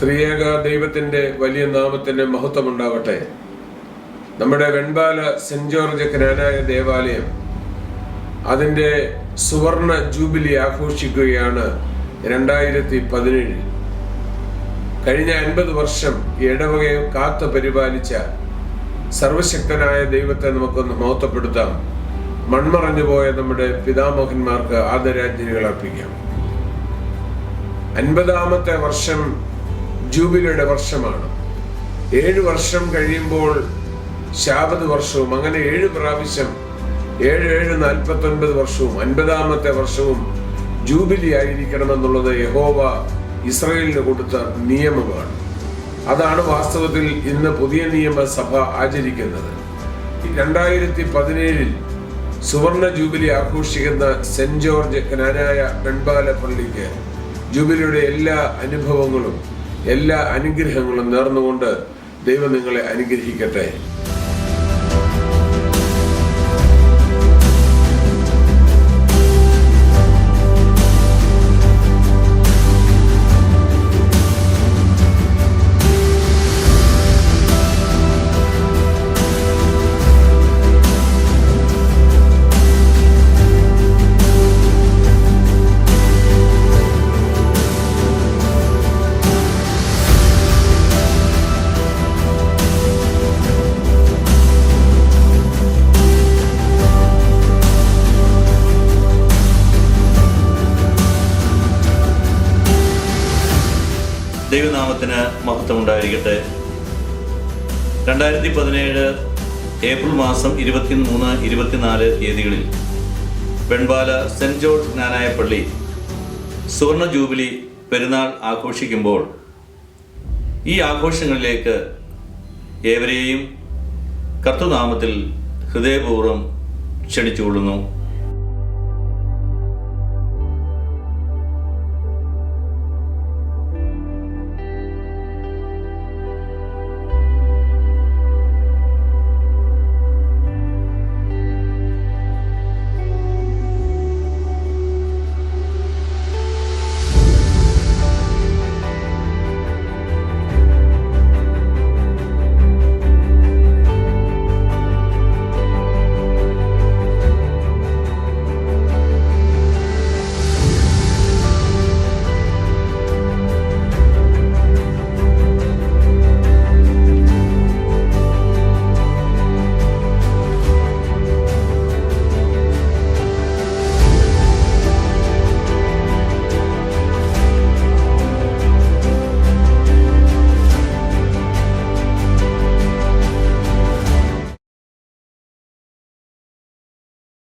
ത്രിയേക ദൈവത്തിൻ്റെ വലിയ നാമത്തിന് മഹത്വമുണ്ടാവട്ടെ. നമ്മുടെ വെൺപാല സെന്റ് ജോർജ് ക്നാനായ ദേവാലയം അതിൻ്റെ സുവർണ ജൂബിലി ആഘോഷിക്കുകയാണ് 2017. കഴിഞ്ഞ 50 വർഷം ഇടവകയെ കാത്തു പരിപാലിച്ച സർവശക്തനായ ദൈവത്തെ നമുക്കൊന്ന് മഹത്വപ്പെടുത്താം. മൺമറഞ്ഞു പോയ നമ്മുടെ പിതാമഹന്മാർക്ക് ആദരാഞ്ജലികൾ അർപ്പിക്കാം. 50ാമത്തെ വർഷം ജൂബിലിയുടെ വർഷമാണ്. 7 വർഷം കഴിയുമ്പോൾ ശാബത് വർഷവും, അങ്ങനെ 7 പ്രാവശ്യം 7 49 വർഷവും 50ാമത്തെ വർഷവും ജൂബിലി ആയിരിക്കണമെന്നുള്ളത് യഹോവ ഇസ്രായേലിന് കൊടുത്ത നിയമമാണ്. അതാണ് വാസ്തവത്തിൽ ഇന്ന് പുതിയ നിയമസഭ ആചരിക്കുന്നത്. 2017 സുവർണ ജൂബിലി ആഘോഷിക്കുന്ന സെന്റ് ജോർജ് ക്നാനായ വെൺപാല പള്ളിക്ക് ജൂബിലിയുടെ എല്ലാ അനുഭവങ്ങളും എല്ലാ അനുഗ്രഹങ്ങളും നേർന്നുകൊണ്ട് ദൈവം നിങ്ങളെ അനുഗ്രഹിക്കട്ടെ. ദൈവനാമത്തിന് മഹത്വമുണ്ടായിരിക്കട്ടെ. 2017 ഏപ്രിൽ മാസം 23, 24 തീയതികളിൽ വെൺപാല സെന്റ് ജോർജ് ക്നാനായ പള്ളി സുവർണ ജൂബിലി പെരുന്നാൾ ആഘോഷിക്കുമ്പോൾ ഈ ആഘോഷങ്ങളിലേക്ക് ഏവരെയും കർത്തൃനാമത്തിൽ ഹൃദയപൂർവ്വം ക്ഷണിച്ചുകൊള്ളുന്നു.